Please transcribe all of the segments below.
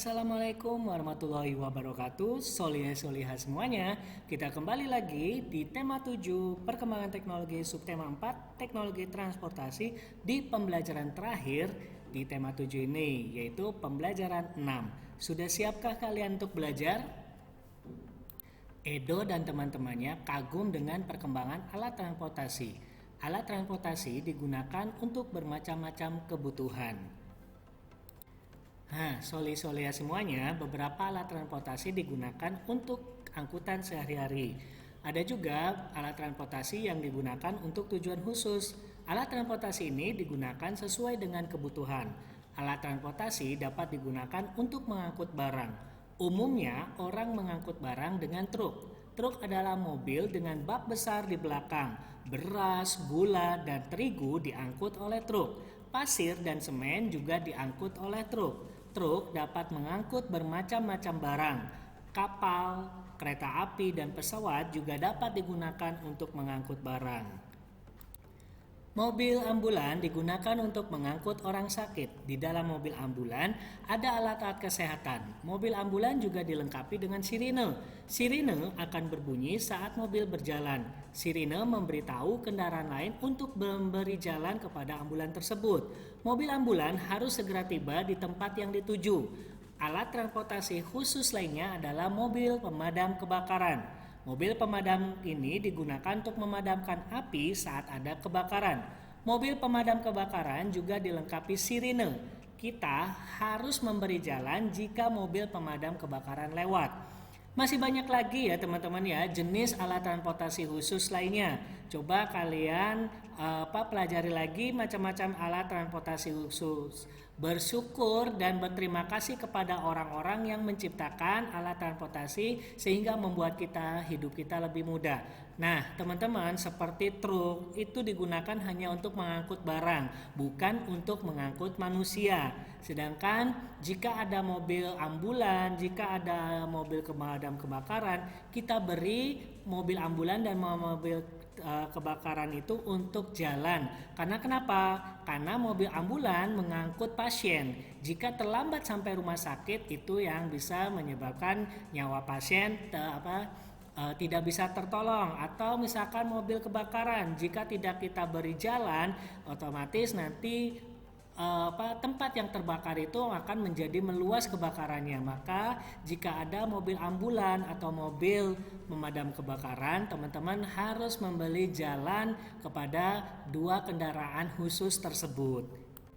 Assalamualaikum warahmatullahi wabarakatuh. Solihah semuanya. Kita kembali lagi di tema 7 perkembangan teknologi subtema 4 teknologi transportasi di pembelajaran terakhir di tema 7 ini, yaitu pembelajaran 6. Sudah siapkah kalian untuk belajar? Edo dan teman-temannya kagum dengan perkembangan alat transportasi. Alat transportasi digunakan untuk bermacam-macam kebutuhan. Soleh-soleh semuanya, beberapa alat transportasi digunakan untuk angkutan sehari-hari. Ada juga alat transportasi yang digunakan untuk tujuan khusus. Alat transportasi ini digunakan sesuai dengan kebutuhan. Alat transportasi dapat digunakan untuk mengangkut barang. Umumnya, orang mengangkut barang dengan truk. Truk adalah mobil dengan bak besar di belakang. Beras, gula, dan terigu diangkut oleh truk. Pasir dan semen juga diangkut oleh truk. Truk dapat mengangkut bermacam-macam barang. Kapal, kereta api, dan pesawat juga dapat digunakan untuk mengangkut barang. Mobil ambulan digunakan untuk mengangkut orang sakit. Di dalam mobil ambulan ada alat-alat kesehatan. Mobil ambulan juga dilengkapi dengan sirine. Sirine akan berbunyi saat mobil berjalan. Sirine memberitahu kendaraan lain untuk memberi jalan kepada ambulan tersebut. Mobil ambulan harus segera tiba di tempat yang dituju. Alat transportasi khusus lainnya adalah mobil pemadam kebakaran. Mobil pemadam ini digunakan untuk memadamkan api saat ada kebakaran. Mobil pemadam kebakaran juga dilengkapi sirine. Kita harus memberi jalan jika mobil pemadam kebakaran lewat. Masih banyak lagi ya teman-teman ya jenis alat transportasi khusus lainnya. Coba kalian pelajari lagi macam-macam alat transportasi khusus. Bersyukur dan berterima kasih kepada orang-orang yang menciptakan alat transportasi sehingga membuat hidup kita lebih mudah. Nah, teman-teman, seperti truk itu digunakan hanya untuk mengangkut barang, bukan untuk mengangkut manusia. Sedangkan jika ada mobil ambulan, jika ada mobil pemadam kebakaran, kita beri mobil ambulan dan mobil kebakaran itu untuk jalan. Karena kenapa? Karena mobil ambulan mengangkut pasien. Jika terlambat sampai rumah sakit, itu yang bisa menyebabkan nyawa pasien tidak bisa tertolong. Atau misalkan mobil kebakaran, jika tidak kita beri jalan, otomatis nanti tempat yang terbakar itu akan menjadi meluas kebakarannya. Maka jika ada mobil ambulan atau mobil pemadam kebakaran, teman-teman harus membeli jalan kepada dua kendaraan khusus tersebut.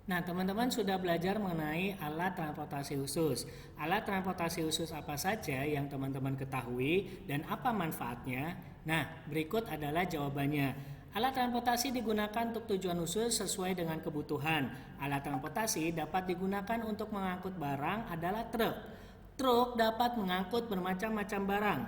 Nah, teman-teman sudah belajar mengenai alat transportasi khusus. Alat transportasi khusus apa saja yang teman-teman ketahui dan apa manfaatnya? Nah, berikut adalah jawabannya. Alat transportasi digunakan untuk tujuan khusus sesuai dengan kebutuhan. Alat transportasi dapat digunakan untuk mengangkut barang adalah truk. Truk dapat mengangkut bermacam-macam barang.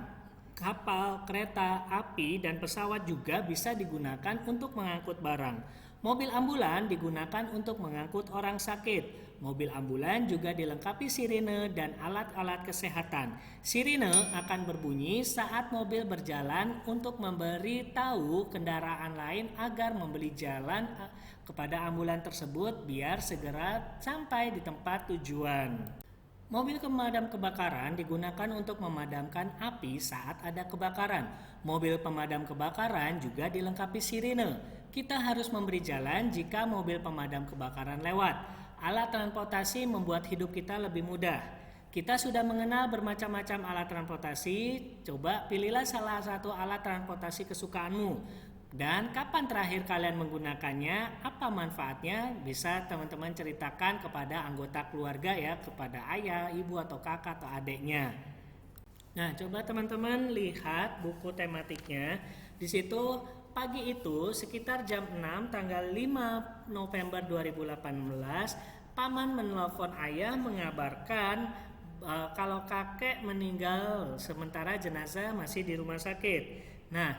Kapal, kereta, api, dan pesawat juga bisa digunakan untuk mengangkut barang. Mobil ambulan digunakan untuk mengangkut orang sakit. Mobil ambulan juga dilengkapi sirine dan alat-alat kesehatan. Sirine akan berbunyi saat mobil berjalan untuk memberi tahu kendaraan lain agar memberi jalan kepada ambulan tersebut biar segera sampai di tempat tujuan. Mobil pemadam kebakaran digunakan untuk memadamkan api saat ada kebakaran. Mobil pemadam kebakaran juga dilengkapi sirine. Kita harus memberi jalan jika mobil pemadam kebakaran lewat. Alat transportasi membuat hidup kita lebih mudah. Kita sudah mengenal bermacam-macam alat transportasi. Coba pilihlah salah satu alat transportasi kesukaanmu. Dan kapan terakhir kalian menggunakannya, apa manfaatnya, bisa teman-teman ceritakan kepada anggota keluarga ya, kepada ayah, ibu atau kakak atau adiknya. Nah, coba teman-teman lihat buku tematiknya. Di situ pagi itu sekitar jam 6 tanggal 5 November 2018, paman menelpon ayah mengabarkan kalau kakek meninggal sementara jenazah masih di rumah sakit. Nah,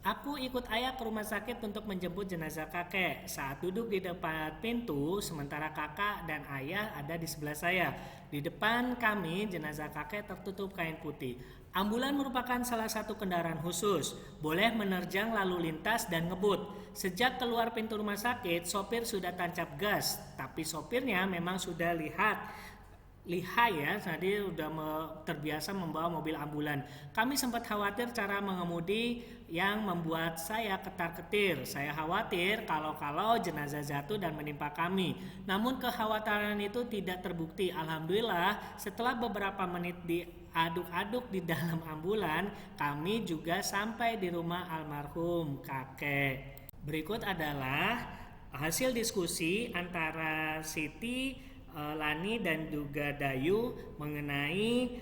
aku ikut ayah ke rumah sakit untuk menjemput jenazah kakek. Saat duduk di depan pintu, sementara kakak dan ayah ada di sebelah saya. Di depan kami, jenazah kakek tertutup kain putih. Ambulan merupakan salah satu kendaraan khusus, boleh menerjang lalu lintas dan ngebut. Sejak keluar pintu rumah sakit, sopir sudah tancap gas, tapi sopirnya memang sudah lihat lihai ya, tadi udah terbiasa membawa mobil ambulan. Kami sempat khawatir cara mengemudi yang membuat saya ketar-ketir. Saya khawatir kalau jenazah jatuh dan menimpa kami. Namun kekhawatiran itu tidak terbukti. Alhamdulillah, setelah beberapa menit diaduk-aduk di dalam ambulan, kami juga sampai di rumah almarhum kakek. Berikut adalah hasil diskusi antara Siti, Lani dan juga Dayu mengenai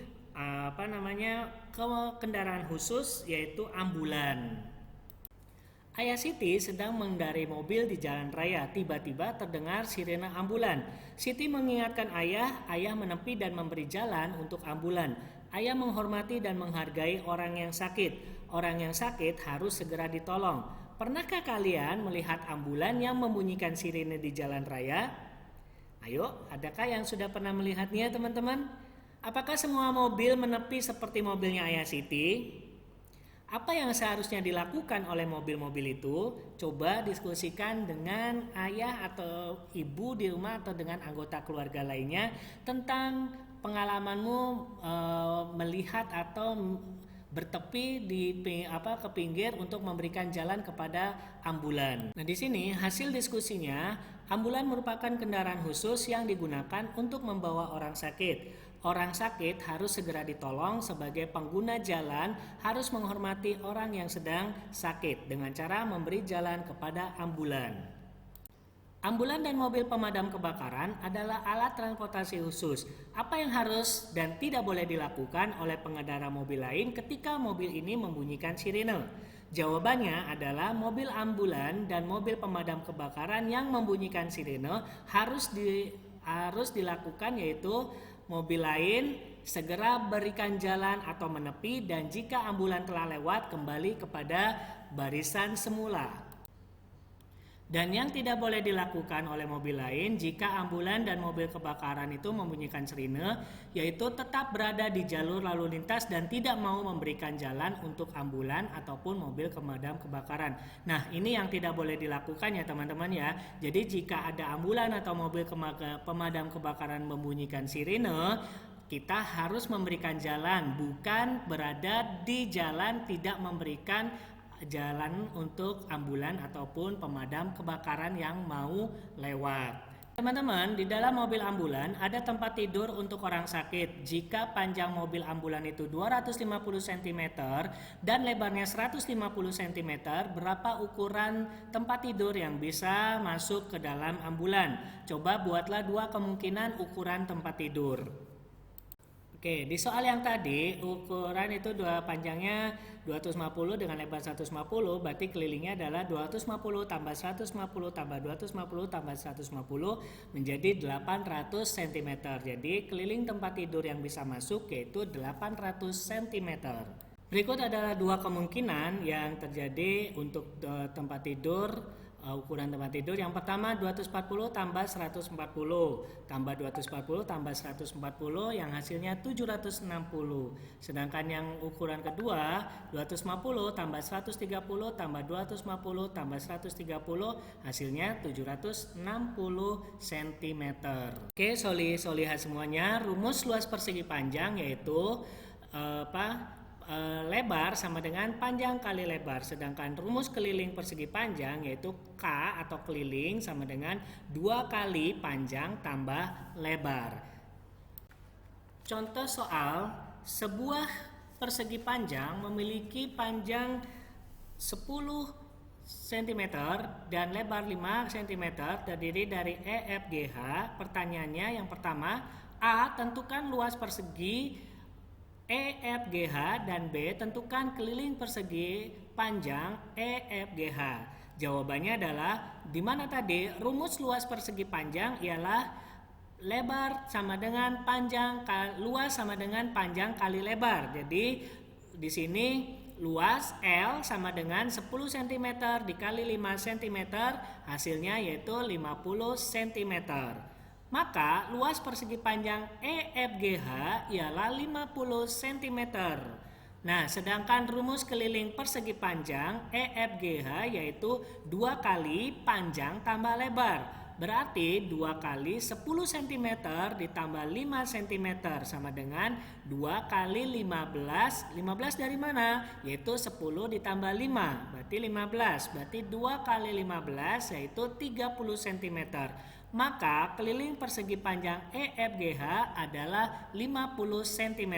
kendaraan khusus yaitu ambulan. Ayah Siti sedang mengendarai mobil di jalan raya. Tiba-tiba terdengar sirene ambulan. Siti mengingatkan ayah menepi dan memberi jalan untuk ambulan. Ayah menghormati dan menghargai orang yang sakit. Orang yang sakit harus segera ditolong. Pernahkah kalian melihat ambulan yang membunyikan sirene di jalan raya? Ayo, adakah yang sudah pernah melihatnya teman-teman? Apakah semua mobil menepi seperti mobilnya Ayah Siti? Apa yang seharusnya dilakukan oleh mobil-mobil itu? Coba diskusikan dengan ayah atau ibu di rumah atau dengan anggota keluarga lainnya tentang pengalamanmu melihat atau bertepi ke pinggir untuk memberikan jalan kepada ambulan. Nah, di sini hasil diskusinya, ambulan merupakan kendaraan khusus yang digunakan untuk membawa orang sakit. Orang sakit harus segera ditolong. Sebagai pengguna jalan harus menghormati orang yang sedang sakit dengan cara memberi jalan kepada ambulan. Ambulan dan mobil pemadam kebakaran adalah alat transportasi khusus. Apa yang harus dan tidak boleh dilakukan oleh pengendara mobil lain ketika mobil ini membunyikan sirene? Jawabannya adalah mobil ambulan dan mobil pemadam kebakaran yang membunyikan sirene harus dilakukan, yaitu mobil lain segera berikan jalan atau menepi, dan jika ambulan telah lewat kembali kepada barisan semula. Dan yang tidak boleh dilakukan oleh mobil lain jika ambulan dan mobil kebakaran itu membunyikan sirene, yaitu tetap berada di jalur lalu lintas dan tidak mau memberikan jalan untuk ambulan ataupun mobil pemadam kebakaran. Nah, ini yang tidak boleh dilakukan ya teman-teman ya. Jadi jika ada ambulan atau mobil pemadam kebakaran membunyikan sirene, kita harus memberikan jalan, bukan berada di jalan tidak memberikan jalan untuk ambulan ataupun pemadam kebakaran yang mau lewat. Teman-teman, di dalam mobil ambulan ada tempat tidur untuk orang sakit. Jika panjang mobil ambulan itu 250 cm dan lebarnya 150 cm, berapa ukuran tempat tidur yang bisa masuk ke dalam ambulan? Coba buatlah dua kemungkinan ukuran tempat tidur. Oke, di soal yang tadi ukuran itu panjangnya 250 dengan lebar 150, berarti kelilingnya adalah 250 tambah 150 tambah 250 tambah 150 menjadi 800 cm. Jadi keliling tempat tidur yang bisa masuk yaitu 800 cm. Berikut adalah dua kemungkinan yang terjadi untuk tempat tidur. Ukuran tempat tidur yang pertama 240 tambah 140 tambah 240 tambah 140 yang hasilnya 760. Sedangkan yang ukuran kedua 250 tambah 130 tambah 250 tambah 130 hasilnya 760 cm. Oke, solihah semuanya. Rumus luas persegi panjang yaitu lebar sama dengan panjang kali lebar, sedangkan rumus keliling persegi panjang yaitu K atau keliling sama dengan 2 kali panjang tambah lebar. Contoh soal, sebuah persegi panjang memiliki panjang 10 cm dan lebar 5 cm terdiri dari EFGH. Pertanyaannya yang pertama, A. Tentukan luas persegi EFGH, dan B. Tentukan keliling persegi panjang EFGH. Jawabannya adalah di mana tadi rumus luas persegi panjang ialah lebar sama dengan panjang luas sama dengan panjang kali lebar. Jadi di sini luas L sama dengan 10 cm dikali 5 cm, hasilnya yaitu 50 cm. Maka luas persegi panjang EFGH ialah 50 cm. Nah, sedangkan rumus keliling persegi panjang EFGH yaitu 2 kali panjang tambah lebar. Berarti 2 kali 10 cm ditambah 5 cm sama dengan 2 kali 15. 15 dari mana? Yaitu 10 ditambah 5, berarti 15. Berarti 2 kali 15 yaitu 30 cm. Maka keliling persegi panjang EFGH adalah 50 cm.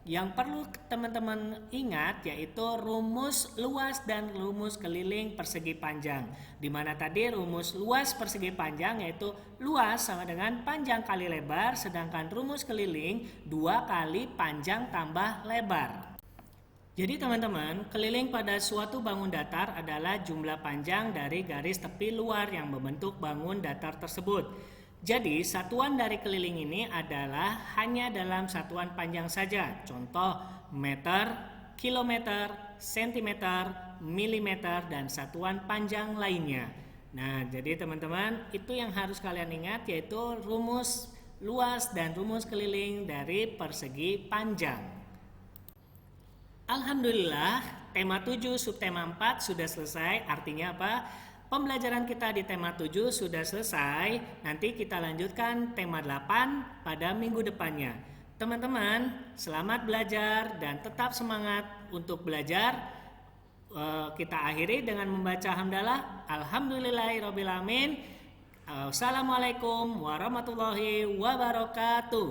Yang perlu teman-teman ingat yaitu rumus luas dan rumus keliling persegi panjang. Di mana tadi rumus luas persegi panjang yaitu luas sama dengan panjang kali lebar, sedangkan rumus keliling 2 kali panjang tambah lebar. Jadi teman-teman, keliling pada suatu bangun datar adalah jumlah panjang dari garis tepi luar yang membentuk bangun datar tersebut. Jadi satuan dari keliling ini adalah hanya dalam satuan panjang saja. Contoh meter, kilometer, sentimeter, milimeter, dan satuan panjang lainnya. Nah, jadi teman-teman, itu yang harus kalian ingat yaitu rumus luas dan rumus keliling dari persegi panjang. Alhamdulillah, tema 7 subtema 4 sudah selesai. Artinya apa? Pembelajaran kita di tema 7 sudah selesai. Nanti kita lanjutkan tema 8 pada minggu depannya. Teman-teman, selamat belajar dan tetap semangat untuk belajar. Kita akhiri dengan membaca hamdalah. Alhamdulillahirrabbilalamin. Assalamualaikum warahmatullahi wabarakatuh.